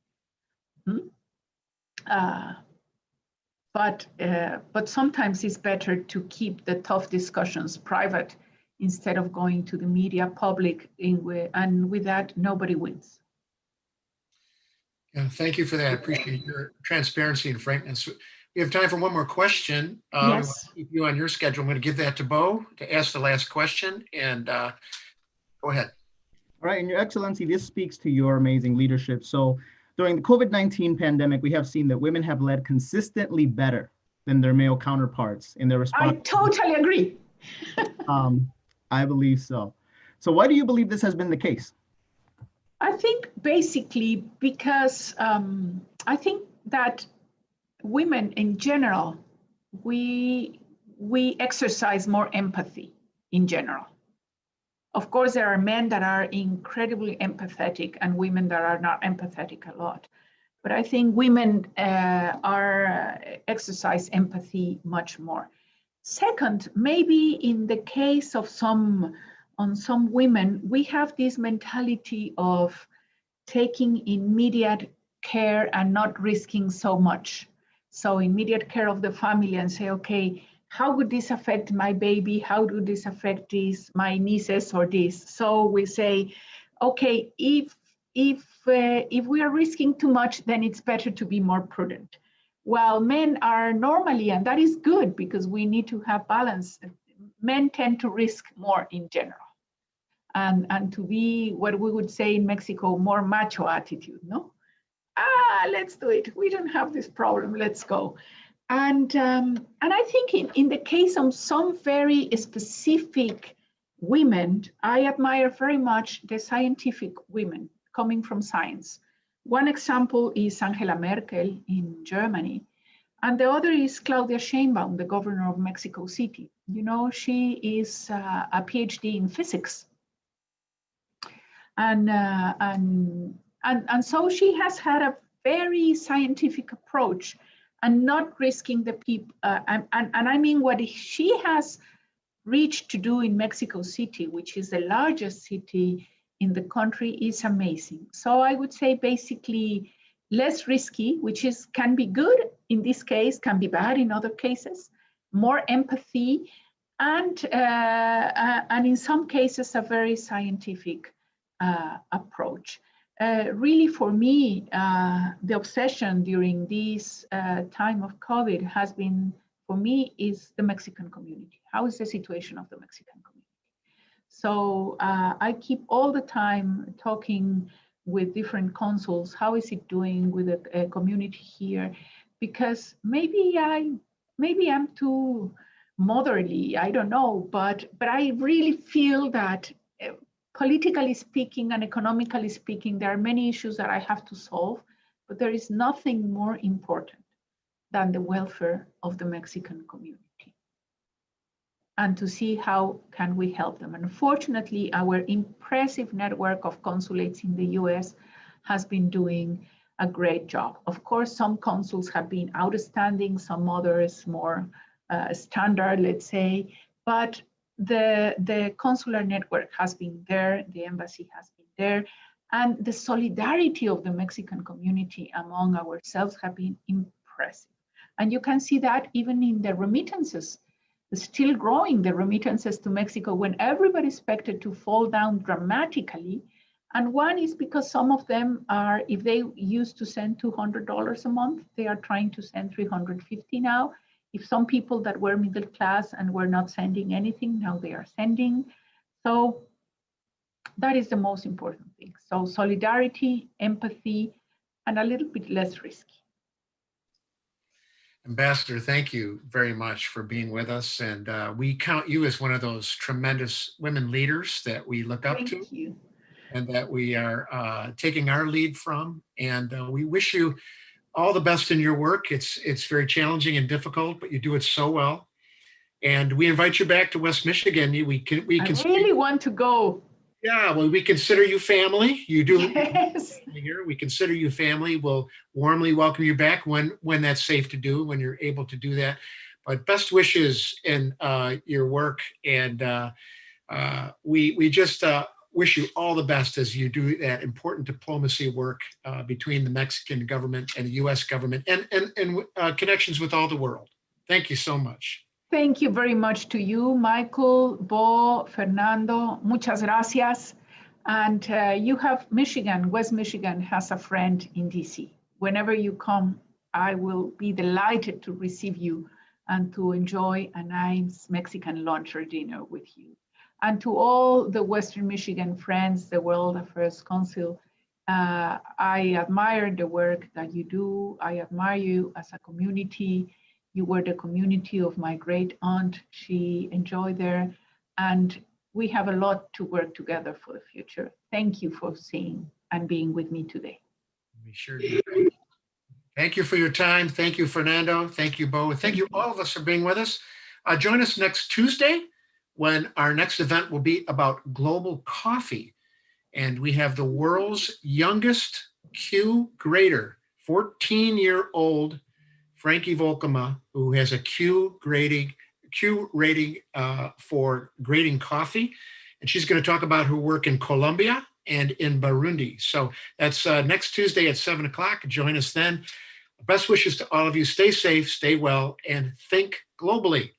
Speaker 4: But sometimes it's better to keep the tough discussions private instead of going to the media public, and with that, nobody wins.
Speaker 1: Yeah, thank you for that. I appreciate your transparency and frankness. We have time for one more question.
Speaker 4: Yes.
Speaker 1: We want to keep you on your schedule. I'm going to give that to Bo to ask the last question, and go ahead.
Speaker 2: All right, and Your Excellency, this speaks to your amazing leadership. So during the COVID-19 pandemic, we have seen that women have led consistently better than their male counterparts in their response.
Speaker 4: I totally agree.
Speaker 2: I believe so. So why do you believe this has been the case?
Speaker 4: I think basically because I think that women in general, we exercise more empathy in general. Of course, there are men that are incredibly empathetic and women that are not empathetic a lot. But I think women exercise empathy much more. Second, maybe in the case of some women, we have this mentality of taking immediate care and not risking so much. So immediate care of the family and say, okay, how would this affect my baby? How would this affect my nieces or this? So we say, okay, if we are risking too much, then it's better to be more prudent. While men are normally, and that is good because we need to have balance, men tend to risk more in general. And to be what we would say in Mexico, more macho attitude, no? Let's do it. We don't have this problem. Let's go. And I think in the case of some very specific women, I admire very much the scientific women coming from science. One example is Angela Merkel in Germany, and the other is Claudia Sheinbaum, the governor of Mexico City. You know, she is a PhD in physics. And so she has had a very scientific approach and not risking the people. And I mean, what she has reached to do in Mexico City, which is the largest city in the country, is amazing. So I would say basically less risky, which can be good in this case, can be bad in other cases, more empathy, and in some cases, a very scientific approach. Really, for me, the obsession during this time of COVID has been, for me, is the Mexican community. How is the situation of the Mexican community? So I keep all the time talking with different consuls. How is it doing with the community here? Because maybe I'm too motherly. I don't know, but I really feel that. Politically speaking and economically speaking, there are many issues that I have to solve, but there is nothing more important than the welfare of the Mexican community and to see how can we help them. Unfortunately, our impressive network of consulates in the US has been doing a great job. Of course, some consuls have been outstanding, some others more standard, let's say, but the consular network has been there, the embassy has been there, and the solidarity of the Mexican community among ourselves have been impressive. And you can see that even in the remittances, still growing the remittances to Mexico when everybody expected to fall down dramatically. And one is because some of them are, if they used to send $200 a month, they are trying to send $350 now. If some people that were middle class and were not sending anything, now they are sending. So that is the most important thing. So solidarity, empathy, and a little bit less risky.
Speaker 1: Ambassador, thank you very much for being with us. And we count you as one of those tremendous women leaders that we look up to.
Speaker 4: Thank you.
Speaker 1: And that we are taking our lead from. And we wish you all the best in your work. It's very challenging and difficult, but you do it so well. And we invite you back to West Michigan. I
Speaker 4: really want to go.
Speaker 1: Yeah, well, we consider you family. You do.
Speaker 4: Yes.
Speaker 1: Here. We consider you family. We'll warmly welcome you back when that's safe to do, when you're able to do that. But best wishes in your work. And we just wish you all the best as you do that important diplomacy work between the Mexican government and the U.S. government and connections with all the world. Thank you so much.
Speaker 4: Thank you very much to you, Michael, Bo, Fernando. Muchas gracias. And you have Michigan, West Michigan has a friend in D.C. Whenever you come, I will be delighted to receive you and to enjoy a nice Mexican lunch or dinner with you. And to all the Western Michigan friends, the World Affairs Council, I admire the work that you do. I admire you as a community. You were the community of my great aunt. She enjoyed there. And we have a lot to work together for the future. Thank you for seeing and being with me today.
Speaker 1: We sure do. Thank you for your time. Thank you, Fernando. Thank you, Bo. Thank you all of us for being with us. Join us next Tuesday when our next event will be about global coffee. And we have the world's youngest Q grader, 14-year-old Frankie Volkema, who has a Q rating for grading coffee. And she's going to talk about her work in Colombia and in Burundi. So that's next Tuesday at 7 o'clock. Join us then. Best wishes to all of you. Stay safe, stay well, and think globally.